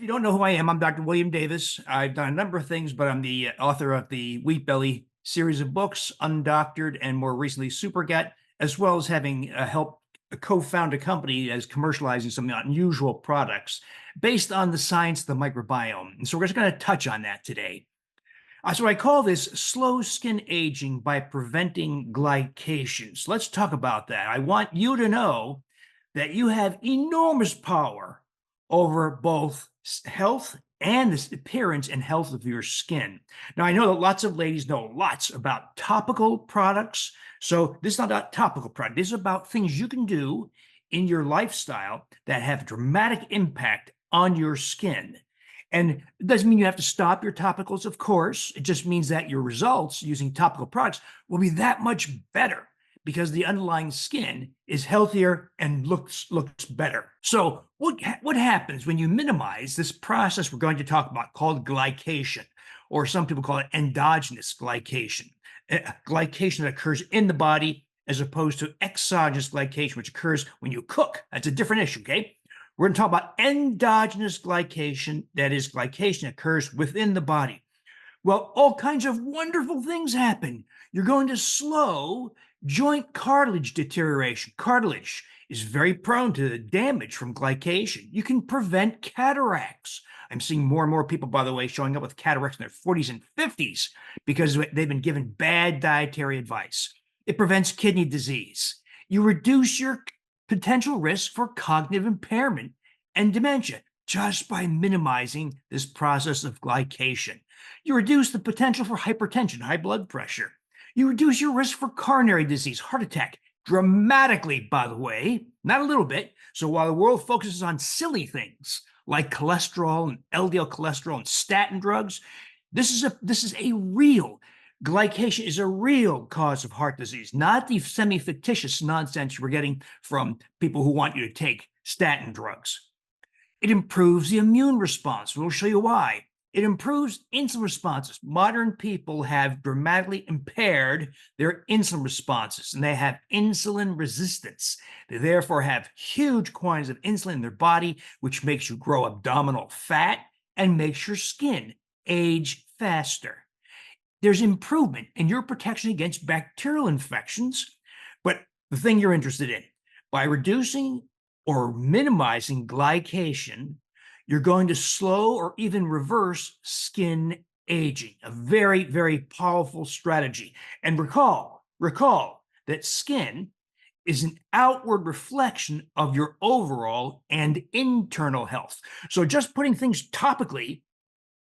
you don't know who I am, I'm Dr. William Davis. I've done a number of things, but I'm the author of the Wheat Belly series of books, Undoctored, and more recently, Supergut, as well as having helped co-found a company as commercializing some unusual products based on the science of the microbiome. And so we're just going to touch on that today. So I call this slow skin aging by preventing glycation. So let's talk about that. I want you to know that you have enormous power over both health and the appearance and health of your skin. Now, I know that lots of ladies know lots about topical products. So this is not about topical product. This is about things you can do in your lifestyle that have dramatic impact on your skin. And it doesn't mean you have to stop your topicals, of course. It just means that your results using topical products will be that much better because the underlying skin is healthier and looks better. So what happens when you minimize this process we're going to talk about called glycation, or some people call it endogenous glycation, glycation that occurs in the body as opposed to exogenous glycation, which occurs when you cook. That's a different issue, okay? We're going to talk about endogenous glycation, that is, glycation that occurs within the body. Well, all kinds of wonderful things happen. You're going to slow joint cartilage deterioration. Cartilage is very prone to the damage from glycation. You can prevent cataracts. I'm seeing more and more people, by the way, showing up with cataracts in their 40s and 50s because they've been given bad dietary advice. It prevents kidney disease. You reduce your potential risk for cognitive impairment and dementia just by minimizing this process of glycation. You reduce the potential for hypertension, high blood pressure. You reduce your risk for coronary disease, heart attack, dramatically, by the way, not a little bit. So while the world focuses on silly things like cholesterol and LDL cholesterol and statin drugs, this is a real glycation is a real cause of heart disease, not the semi-fictitious nonsense we're getting from people who want you to take statin drugs. It improves the immune response. We'll show you why. It improves insulin responses. Modern people have dramatically impaired their insulin responses, and they have insulin resistance. They therefore have huge quantities of insulin in their body, which makes you grow abdominal fat and makes your skin age faster. There's improvement in your protection against bacterial infections. But the thing you're interested in, by reducing or minimizing glycation, you're going to slow or even reverse skin aging, a very, very powerful strategy. And recall that skin is an outward reflection of your overall and internal health. So just putting things topically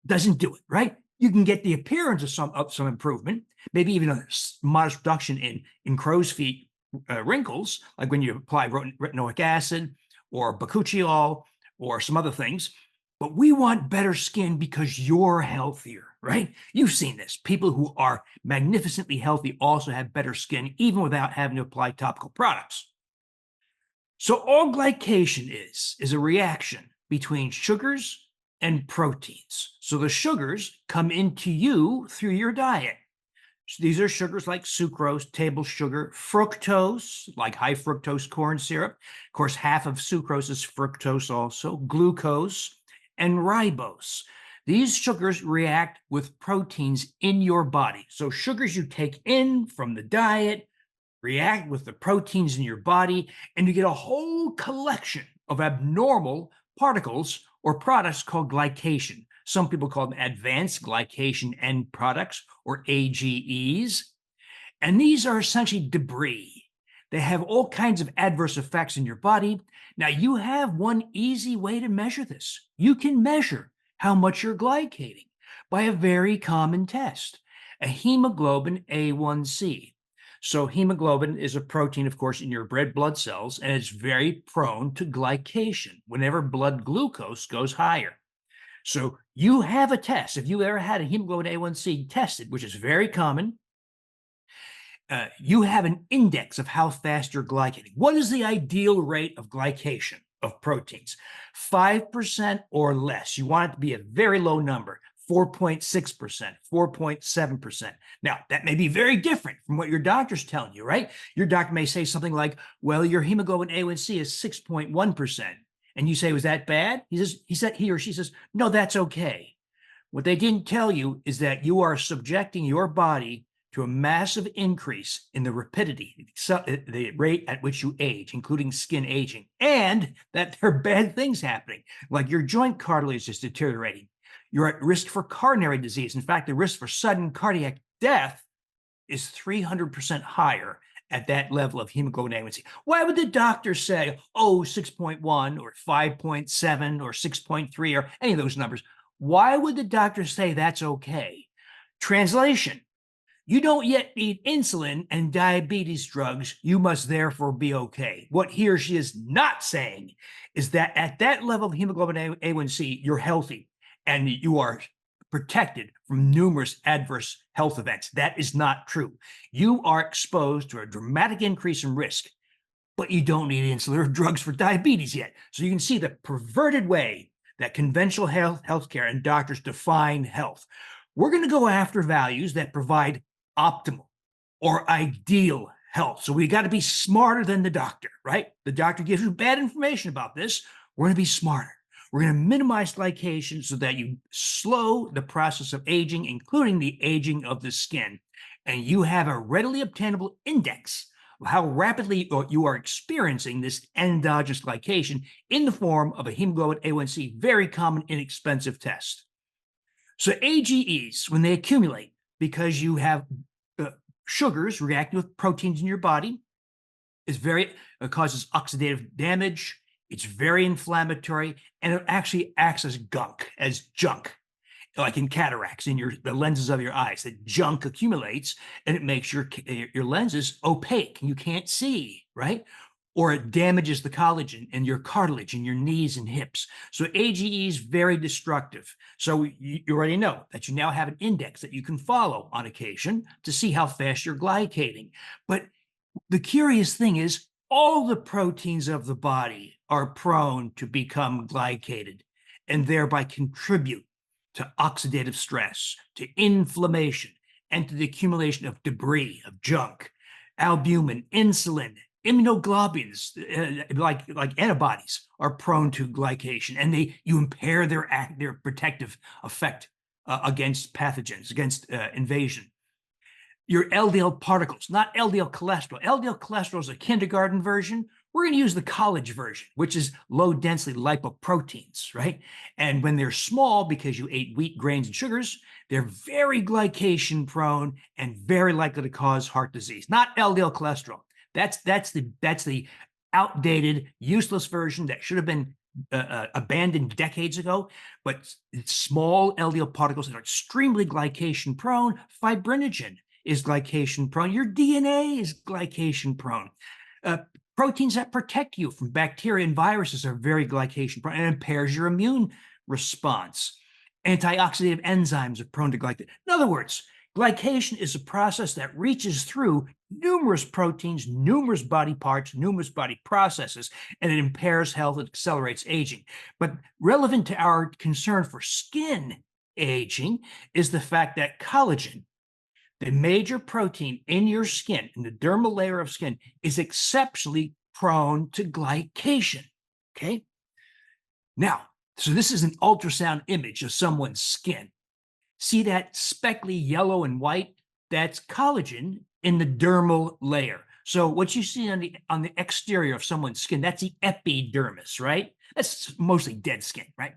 doesn't do it, right? You can get the appearance of some improvement, maybe even a modest reduction in crow's feet wrinkles, like when you apply retinoic acid or bakuchiol or some other things. But we want better skin because you're healthier, right? You've seen this. People who are magnificently healthy also have better skin, even without having to apply topical products. So all glycation is a reaction between sugars and proteins. So the sugars come into you through your diet. So these are sugars like sucrose, table sugar, fructose, like high fructose corn syrup. Of course, half of sucrose is fructose also, glucose, and ribose. These sugars react with proteins in your body. So sugars you take in from the diet react with the proteins in your body, and you get a whole collection of abnormal particles or products called glycation. Some people call them advanced glycation end products, or AGEs. And these are essentially debris. They have all kinds of adverse effects in your body. Now, you have one easy way to measure this. You can measure how much you're glycating by a very common test, a hemoglobin A1C. So hemoglobin is a protein, of course, in your red blood cells, and it's very prone to glycation whenever blood glucose goes higher. So you have a test. If you ever had a hemoglobin A1C tested, which is very common, you have an index of how fast you're glycating. What is the ideal rate of glycation of proteins? 5% or less. You want it to be a very low number. 4.6%, 4.7%. Now, that may be very different from what your doctor's telling you, right? Your doctor may say something like, well, your hemoglobin A1C is 6.1%. And you say, was that bad? He or she says, no, that's okay. What they didn't tell you is that you are subjecting your body to a massive increase in the rapidity, the rate at which you age, including skin aging, and that there are bad things happening, like your joint cartilage is deteriorating. You're at risk for coronary disease. In fact, the risk for sudden cardiac death is 300% higher at that level of hemoglobin A1C. Why would the doctor say, oh, 6.1 or 5.7 or 6.3 or any of those numbers? Why would the doctor say that's okay? Translation: you don't yet need insulin and diabetes drugs. You must therefore be okay. What he or she is not saying is that at that level of hemoglobin A1C, you're healthy and you are protected from numerous adverse health events. That is not true. You are exposed to a dramatic increase in risk, but you don't need insulin or drugs for diabetes yet. So you can see the perverted way that conventional healthcare and doctors define health. We're going to go after values that provide optimal or ideal health. So we got to be smarter than the doctor, right? The doctor gives you bad information about this. We're going to be smarter. We're going to minimize glycation so that you slow the process of aging, including the aging of the skin. And you have a readily obtainable index of how rapidly you are experiencing this endogenous glycation in the form of a hemoglobin A1C, very common, inexpensive test. So AGEs, when they accumulate, because you have sugars reacting with proteins in your body, it causes oxidative damage. It's very inflammatory, and it actually acts as junk, like in cataracts in the lenses of your eyes. That junk accumulates, and it makes your lenses opaque, and you can't see, right? Or it damages the collagen in your cartilage in your knees and hips. So AGE is very destructive. So you already know that you now have an index that you can follow on occasion to see how fast you're glycating. But the curious thing is all the proteins of the body are prone to become glycated and thereby contribute to oxidative stress, to inflammation, and to the accumulation of debris, of junk. Albumin, insulin, immunoglobulins, like antibodies, are prone to glycation, and you impair their protective effect against pathogens, against invasion. Your LDL particles, not LDL cholesterol. LDL cholesterol is a kindergarten version. We're going to use the college version, which is low density lipoproteins, right? And when they're small, because you ate wheat, grains, and sugars, they're very glycation prone and very likely to cause heart disease. Not LDL cholesterol. That's the outdated, useless version that should have been abandoned decades ago. But it's small LDL particles that are extremely glycation prone. Fibrinogen is glycation prone. Your DNA is glycation prone. Proteins that protect you from bacteria and viruses are very glycation prone and impairs your immune response. Antioxidative enzymes are prone to glycation. In other words, glycation is a process that reaches through numerous proteins, numerous body parts, numerous body processes, and it impairs health and accelerates aging. But relevant to our concern for skin aging is the fact that collagen, the major protein in your skin, in the dermal layer of skin, is exceptionally prone to glycation, okay? Now, so this is an ultrasound image of someone's skin. See that speckly yellow and white? That's collagen in the dermal layer. So what you see on the exterior of someone's skin, that's the epidermis, right? That's mostly dead skin, right?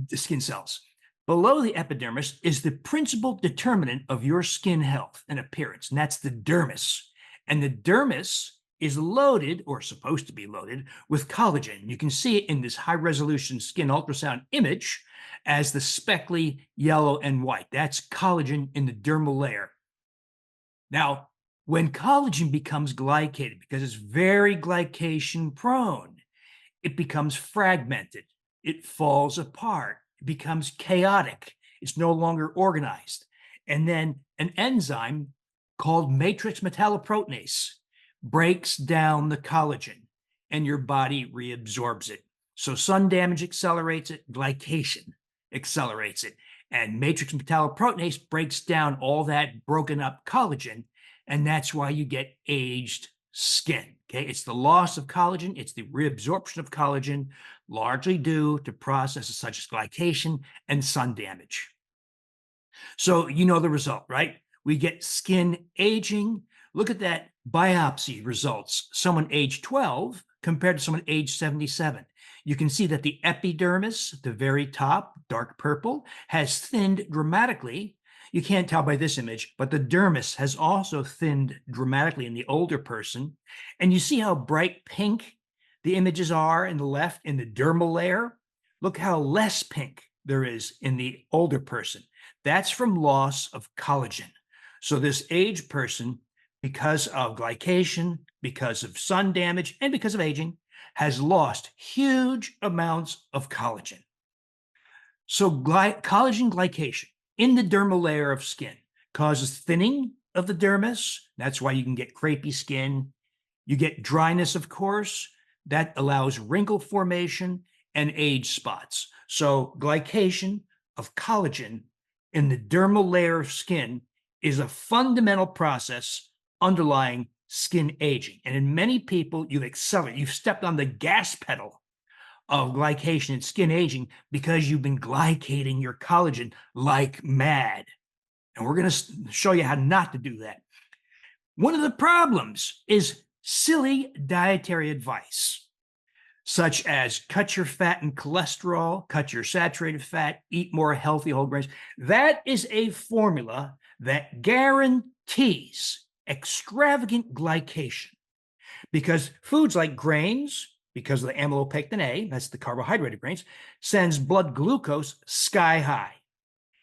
The skin cells. Below the epidermis is the principal determinant of your skin health and appearance, and that's the dermis. And the dermis is loaded, or supposed to be loaded, with collagen. You can see it in this high-resolution skin ultrasound image as the speckly yellow and white. That's collagen in the dermal layer. Now, when collagen becomes glycated, because it's very glycation prone, it becomes fragmented. It falls apart. It becomes chaotic. It's no longer organized. And then an enzyme called matrix metalloproteinase breaks down the collagen and your body reabsorbs it. So sun damage accelerates it, glycation accelerates it, and matrix metalloproteinase breaks down all that broken up collagen, and that's why you get aged skin. Okay, it's the loss of collagen, it's the reabsorption of collagen, largely due to processes such as glycation and sun damage. So you know the result, right? We get skin aging. Look at that biopsy results. Someone age 12 compared to someone age 77. You can see that the epidermis at the very top, dark purple, has thinned dramatically. You can't tell by this image, but the dermis has also thinned dramatically in the older person. And you see how bright pink the images are in the left in the dermal layer? Look how less pink there is in the older person. That's from loss of collagen. So this aged person, because of glycation, because of sun damage, and because of aging, has lost huge amounts of collagen. So collagen glycation in the dermal layer of skin causes thinning of the dermis. That's why you can get crepey skin. You get dryness, of course. That allows wrinkle formation and age spots. So glycation of collagen in the dermal layer of skin is a fundamental process underlying skin aging. And in many people, you've stepped on the gas pedal of glycation and skin aging because you've been glycating your collagen like mad. And we're going to show you how not to do that. One of the problems is silly dietary advice, such as cut your fat and cholesterol, cut your saturated fat, eat more healthy whole grains. That is a formula that guarantees extravagant glycation because foods like grains, because of the amylopectin A, that's the carbohydrate of grains, sends blood glucose sky high.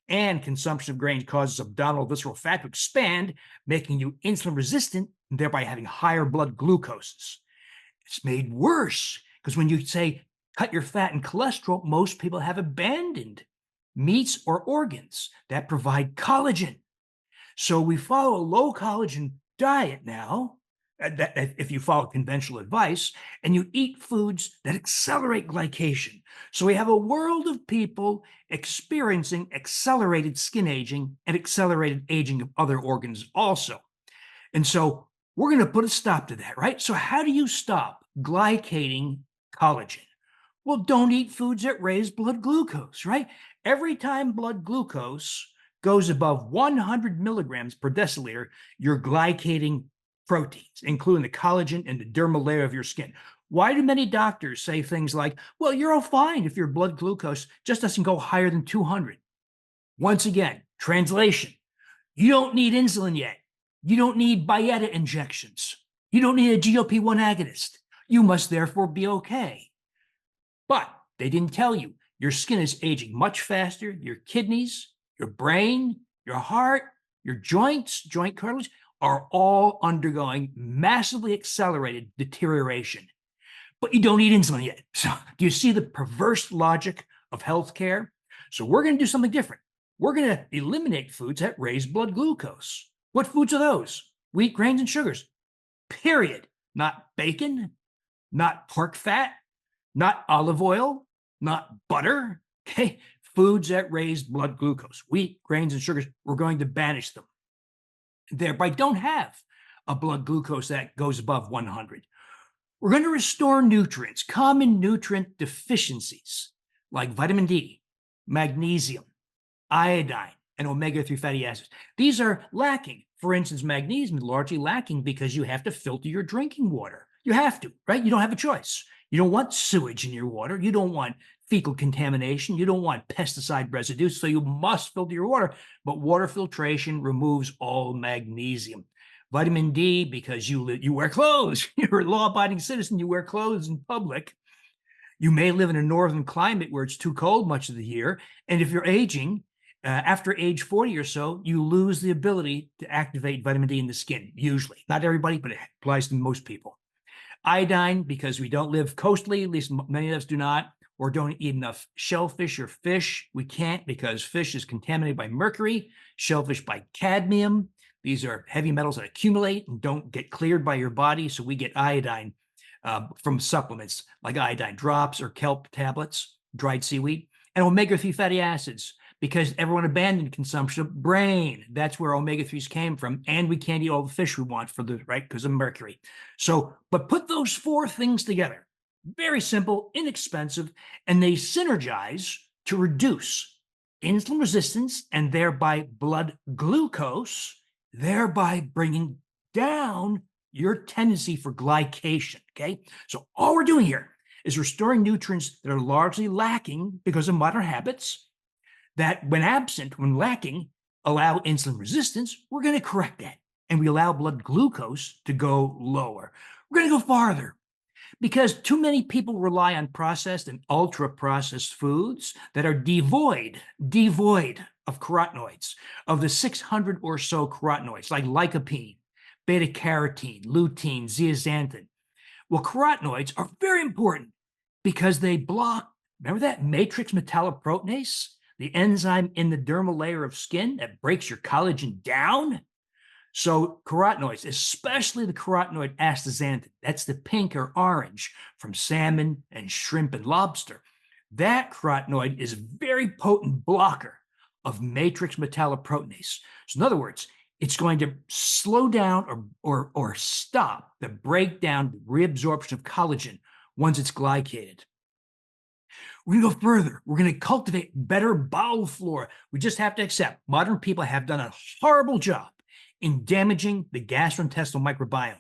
And consumption of grains causes abdominal visceral fat to expand, making you insulin resistant, and thereby having higher blood glucoses. It's made worse because when you say cut your fat and cholesterol, most people have abandoned meats or organs that provide collagen. So we follow a low collagen diet now, if you follow conventional advice, and you eat foods that accelerate glycation. So we have a world of people experiencing accelerated skin aging and accelerated aging of other organs also. And so we're going to put a stop to that, right? So how do you stop glycating collagen? Well, don't eat foods that raise blood glucose, right? Every time blood glucose goes above 100 milligrams per deciliter, you're glycating proteins, including the collagen and the dermal layer of your skin. Why do many doctors say things like, well, you're all fine if your blood glucose just doesn't go higher than 200? Once again, translation, you don't need insulin yet. You don't need Byetta injections. You don't need a GLP-1 agonist. You must therefore be okay. But they didn't tell you your skin is aging much faster. Your kidneys, your brain, your heart, your joints, joint cartilage are all undergoing massively accelerated deterioration. But you don't need insulin yet. So do you see the perverse logic of healthcare? So we're going to do something different. We're going to eliminate foods that raise blood glucose. What foods are those? Wheat, grains, and sugars. Period. Not bacon, not pork fat, not olive oil, not butter. Okay. Foods that raise blood glucose, wheat, grains, and sugars, we're going to banish them. Thereby don't have a blood glucose that goes above 100. We're going to restore nutrients, common nutrient deficiencies like vitamin D, magnesium, iodine, and omega-3 fatty acids. These are lacking. For instance, magnesium is largely lacking because you have to filter your drinking water. You have to, right? You don't have a choice. You don't want sewage in your water. You don't want fecal contamination. You don't want pesticide residues, so you must filter your water. But water filtration removes all magnesium. Vitamin D, because you wear clothes. You're a law-abiding citizen. You wear clothes in public. You may live in a northern climate where it's too cold much of the year. And if you're aging, after age 40 or so, you lose the ability to activate vitamin D in the skin, usually. Not everybody, but it applies to most people. Iodine, because we don't live coastally, at least many of us do not, or don't eat enough shellfish or fish. We can't because fish is contaminated by mercury, shellfish by cadmium. These are heavy metals that accumulate and don't get cleared by your body. So we get iodine from supplements like iodine drops or kelp tablets, dried seaweed, and omega-3 fatty acids, because everyone abandoned consumption of brain. That's where omega-3s came from. And we can't eat all the fish we want for the right because of mercury. So, but put those four things together. Very simple, inexpensive, and they synergize to reduce insulin resistance and thereby blood glucose, thereby bringing down your tendency for glycation. Okay. So all we're doing here is restoring nutrients that are largely lacking because of modern habits that, when absent, when lacking, allow insulin resistance. We're going to correct that. And we allow blood glucose to go lower. We're going to go farther because too many people rely on processed and ultra processed foods that are devoid of carotenoids, of the 600 or so carotenoids like lycopene, beta carotene, lutein, zeaxanthin. Well, carotenoids are very important because they block, remember that matrix metalloproteinase, the enzyme in the dermal layer of skin that breaks your collagen down? So carotenoids, especially the carotenoid astaxanthin, that's the pink or orange from salmon and shrimp and lobster. That carotenoid is a very potent blocker of matrix metalloproteinase. So in other words, it's going to slow down or stop the breakdown, the reabsorption of collagen once it's glycated. We're going to go further. We're going to cultivate better bowel flora. We just have to accept modern people have done a horrible job in damaging the gastrointestinal microbiome.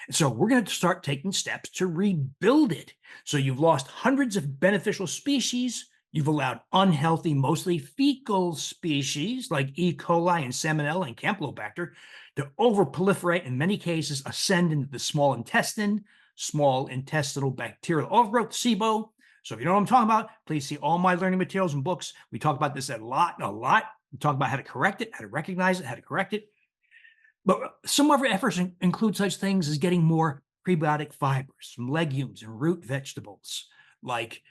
And so we're going to start taking steps to rebuild it. So you've lost hundreds of beneficial species. You've allowed unhealthy, mostly fecal species like E. coli and Salmonella and Campylobacter to overproliferate, in many cases, ascend into the small intestine, small intestinal bacterial overgrowth, SIBO. So if you know what I'm talking about, please see all my learning materials and books. We talk about this a lot. We talk about how to correct it, how to recognize it, how to correct it. But some of our efforts include such things as getting more prebiotic fibers from legumes and root vegetables like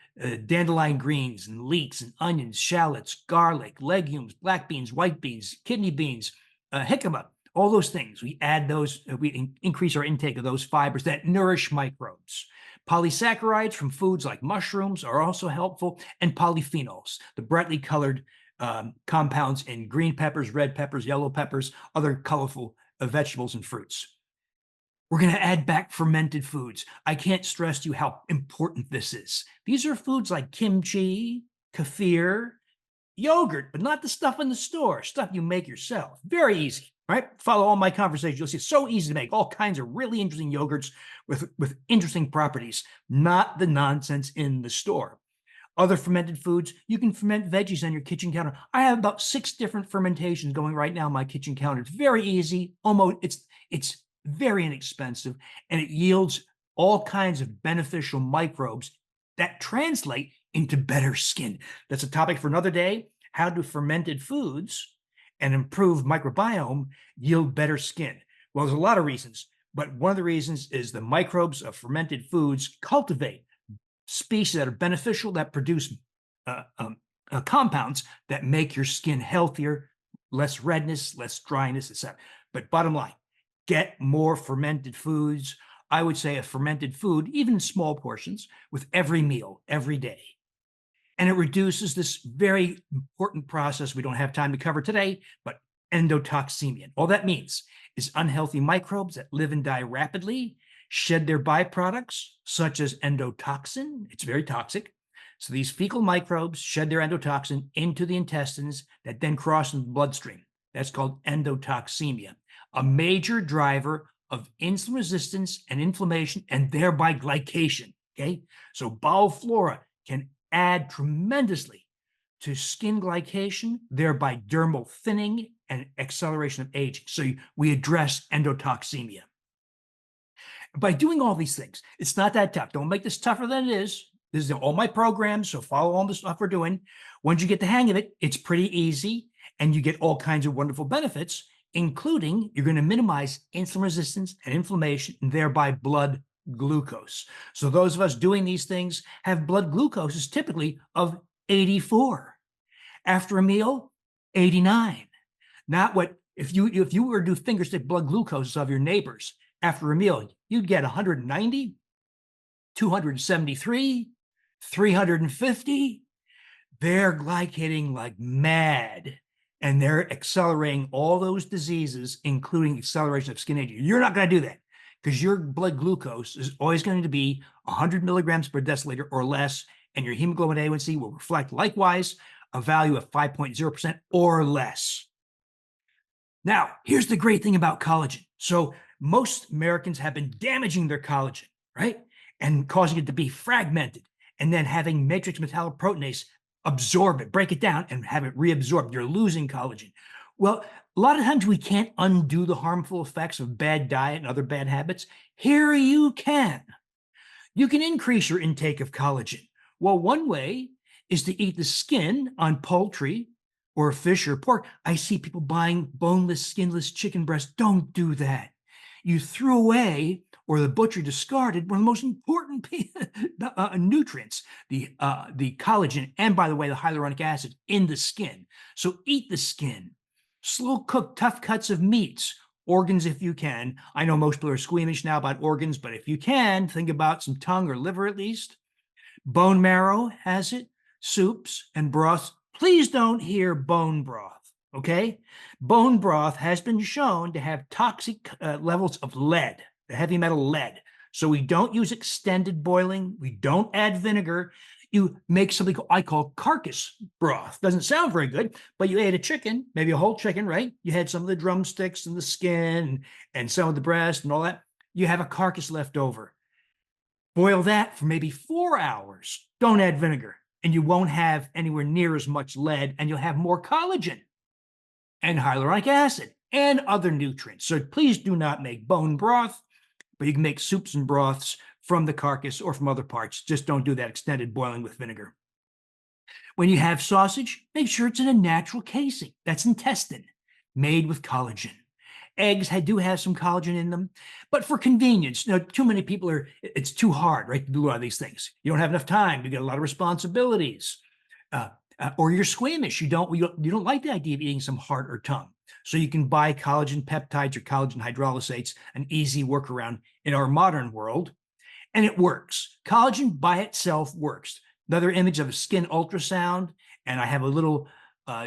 dandelion greens and leeks and onions, shallots, garlic, legumes, black beans, white beans, kidney beans, jicama, all those things. We add those, we increase our intake of those fibers that nourish microbes. Polysaccharides from foods like mushrooms are also helpful, and polyphenols, the brightly colored compounds in green peppers, red peppers, yellow peppers, other colorful vegetables and fruits. We're going to add back fermented foods. I can't stress to you how important this is. These are foods like kimchi, kefir, yogurt, but not the stuff in the store, stuff you make yourself. Very easy, right? Follow all my conversations. You'll see it's so easy to make all kinds of really interesting yogurts with interesting properties, not the nonsense in the store. Other fermented foods, you can ferment veggies on your kitchen counter. I have about 6 different fermentations going right now on my kitchen counter. It's very easy, almost it's very inexpensive, and it yields all kinds of beneficial microbes that translate into better skin. That's a topic for another day. How do fermented foods and improved microbiome yield better skin? Well, there's a lot of reasons, but one of the reasons is the microbes of fermented foods cultivate species that are beneficial, that produce compounds that make your skin healthier, less redness, less dryness, etc. But bottom line, get more fermented foods. I would say a fermented food, even in small portions, with every meal, every day. And it reduces this very important process we don't have time to cover today, but endotoxemia. All that means is unhealthy microbes that live and die rapidly shed their byproducts, such as endotoxin. It's very toxic. So these fecal microbes shed their endotoxin into the intestines that then cross into the bloodstream. That's called endotoxemia, a major driver of insulin resistance and inflammation, and thereby glycation. Okay, so bowel flora can add tremendously to skin glycation, thereby dermal thinning and acceleration of aging. So we address endotoxemia. By doing all these things, it's not that tough. Don't make this tougher than it is. This is all my programs, so follow all the stuff we're doing. Once you get the hang of it, it's pretty easy, and you get all kinds of wonderful benefits, including you're going to minimize insulin resistance and inflammation, and thereby blood glucose. So those of us doing these things have blood glucose is typically of 84. After a meal, 89. Not what, if you were to do finger stick blood glucose of your neighbors after a meal, you'd get 190, 273, 350. they're glycating like mad, and they're accelerating all those diseases, including acceleration of skin aging. You're not going to do that because your blood glucose is always going to be 100 milligrams per deciliter or less, and your hemoglobin A1C will reflect likewise a value of 5.0% or less. Now, here's the great thing about collagen. So most Americans have been damaging their collagen, right? And causing it to be fragmented, and then having matrix metalloproteinase absorb it, break it down, and have it reabsorbed. You're losing collagen. Well, a lot of times we can't undo the harmful effects of bad diet and other bad habits. Here you can. You can increase your intake of collagen. Well, one way is to eat the skin on poultry or fish or pork. I see people buying boneless, skinless chicken breasts. Don't do that. You threw away, or the butcher discarded, one of the most important nutrients, the collagen, and by the way, the hyaluronic acid in the skin. So eat the skin. Slow cook tough cuts of meats, organs if you can. I know most people are squeamish now about organs, but if you can, think about some tongue or liver at least. Bone marrow has it, soups and broths. Please don't hear bone broth, okay? Bone broth has been shown to have toxic levels of lead, the heavy metal lead. So we don't use extended boiling. We don't add vinegar. You make something I call carcass broth. Doesn't sound very good, but you ate a chicken, maybe a whole chicken, right? You had some of the drumsticks and the skin and some of the breast and all that. You have a carcass left over. Boil that for maybe 4 hours. Don't add vinegar, and you won't have anywhere near as much lead, and you'll have more collagen and hyaluronic acid and other nutrients. So please do not make bone broth, but you can make soups and broths from the carcass or from other parts. Just don't do that extended boiling with vinegar. When you have sausage, make sure it's in a natural casing. That's intestine, made with collagen. Eggs do have some collagen in them, but for convenience, too many people it's too hard, right, to do a lot of these things. You don't have enough time. You get a lot of responsibilities, or you're squeamish. You don't like the idea of eating some heart or tongue. So you can buy collagen peptides or collagen hydrolysates, an easy workaround in our modern world, and it works. Collagen by itself works. Another image of a skin ultrasound, and I have a little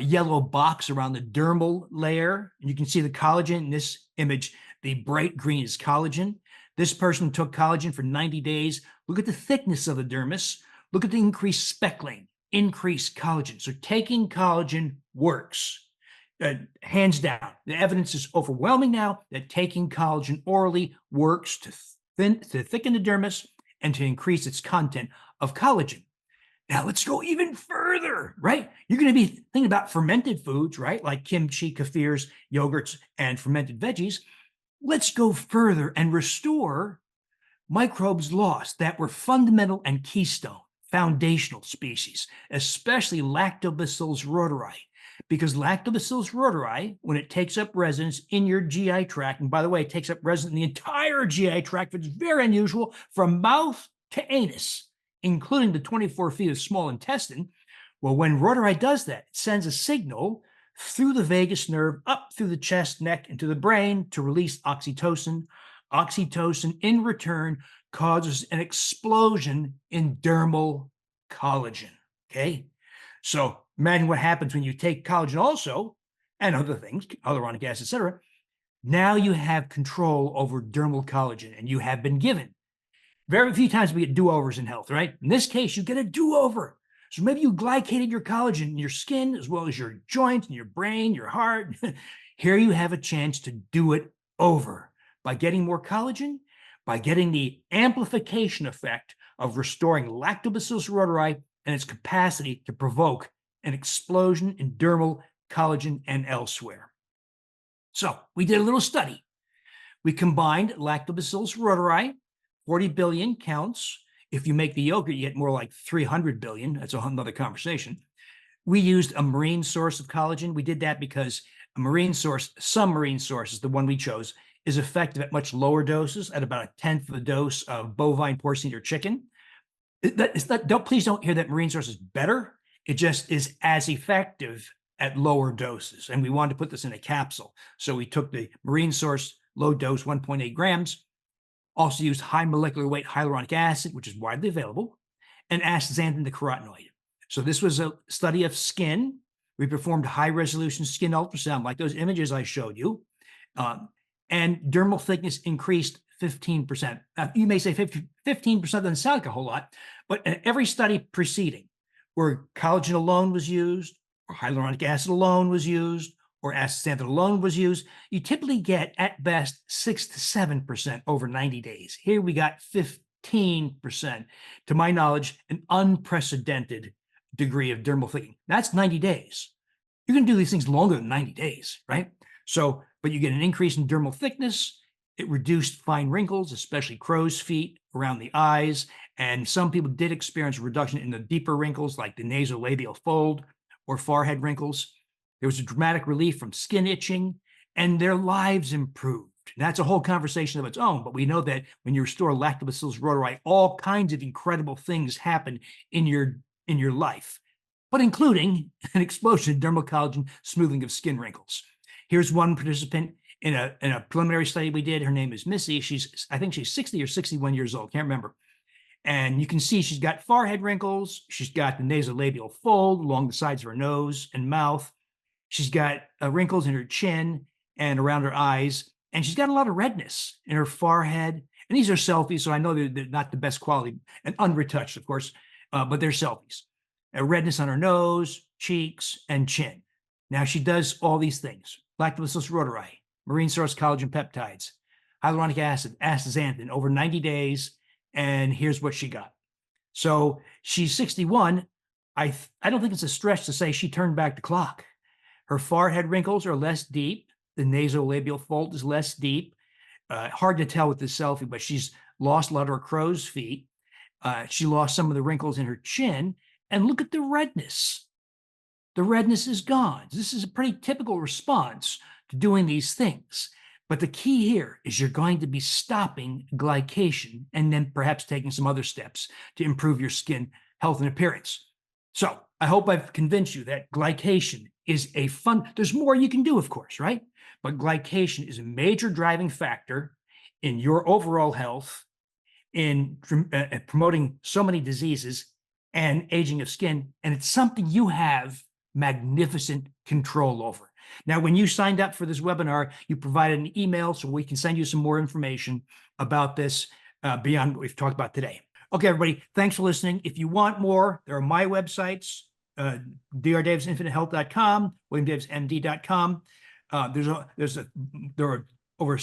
yellow box around the dermal layer. And you can see the collagen in this image. The bright green is collagen. This person took collagen for 90 days. Look at the thickness of the dermis. Look at the increased speckling, increased collagen. So taking collagen works, hands down. The evidence is overwhelming now that taking collagen orally works to thicken the dermis and to increase its content of collagen. Now let's go even further, right? You're going to be thinking about fermented foods, right? Like kimchi, kefirs, yogurts, and fermented veggies. Let's go further and restore microbes lost that were fundamental and keystone, foundational species, especially Lactobacillus rhodori. Because Lactobacillus rhodori, when it takes up residence in your GI tract, and by the way, it takes up residence in the entire GI tract, which is very unusual, from mouth to anus, including the 24 feet of small intestine. Well, when rhodori does that, it sends a signal through the vagus nerve, up through the chest, neck, and to the brain to release oxytocin. Oxytocin, in return, causes an explosion in dermal collagen, okay? So imagine what happens when you take collagen also, and other things, hyaluronic acid, etc. Now you have control over dermal collagen, and you have been given. Very few times we get do-overs in health, right? In this case, you get a do-over. So maybe you glycated your collagen in your skin, as well as your joints and your brain, your heart. Here you have a chance to do it over by getting more collagen, by getting the amplification effect of restoring Lactobacillus rhodori and its capacity to provoke an explosion in dermal collagen and elsewhere. So we did a little study. We combined Lactobacillus rhodori, 40 billion counts. If you make the yogurt, you get more like 300 billion. That's a whole nother conversation. We used a marine source of collagen. We did that because a marine source, some marine sources, the one we chose, is effective at much lower doses, at about 1/10 of the dose of bovine, porcine, or chicken. Please don't hear that marine source is better. It just is as effective at lower doses. And we wanted to put this in a capsule. So we took the marine source, low dose, 1.8 grams, also used high molecular weight hyaluronic acid, which is widely available, and astaxanthin, the carotenoid. So this was a study of skin. We performed high-resolution skin ultrasound, like those images I showed you, um, and dermal thickness increased 15%. Now, you may say 15% doesn't sound like a whole lot, but in every study preceding, where collagen alone was used, or hyaluronic acid alone was used, or astaxanthin alone was used, you typically get at best 6 to 7% over 90 days. Here we got 15%. To my knowledge, an unprecedented degree of dermal thickening. That's 90 days. You can do these things longer than 90 days, right? So, but you get an increase in dermal thickness. It reduced fine wrinkles, especially crow's feet around the eyes. And some people did experience a reduction in the deeper wrinkles, like the nasolabial fold or forehead wrinkles. There was a dramatic relief from skin itching, and their lives improved. And that's a whole conversation of its own. But we know that when you restore Lactobacillus rhodori, all kinds of incredible things happen in your life, but including an explosion in dermal collagen, smoothing of skin wrinkles. Here's one participant in a preliminary study we did. Her name is Missy. I think she's 60 or 61 years old. Can't remember. And you can see she's got forehead wrinkles. She's got the nasolabial fold along the sides of her nose and mouth. She's got wrinkles in her chin and around her eyes. And she's got a lot of redness in her forehead. And these are selfies, so I know they're not the best quality and unretouched, of course, but they're selfies. Redness on her nose, cheeks, and chin. Now, she does all these things: Lactobacillus rhodori, marine source collagen peptides, hyaluronic acid, astaxanthin over 90 days. And here's what she got. So she's 61. I don't think it's a stretch to say she turned back the clock. Her forehead wrinkles are less deep. The nasolabial fold is less deep. Hard to tell with this selfie, but she's lost a lot of her crow's feet. She lost some of the wrinkles in her chin. And look at the redness. The redness is gone. This is a pretty typical response to doing these things. But the key here is you're going to be stopping glycation and then perhaps taking some other steps to improve your skin health and appearance. So I hope I've convinced you that glycation is there's more you can do, of course, right? But glycation is a major driving factor in your overall health, in promoting so many diseases and aging of skin. And it's something you have magnificent control over. Now, when you signed up for this webinar, you provided an email so we can send you some more information about this beyond what we've talked about today. Okay, everybody, thanks for listening. If you want more, there are my websites, drdavisinfinitehealth.com, williamdavismd.com. There's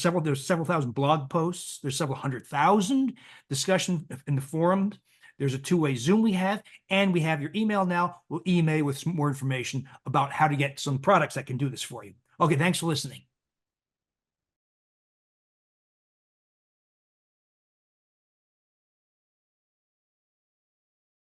several thousand blog posts. There's several 100,000 discussion in the forum. There's a two-way Zoom we have, and we have your email now. We'll email with some more information about how to get some products that can do this for you. Okay, thanks for listening.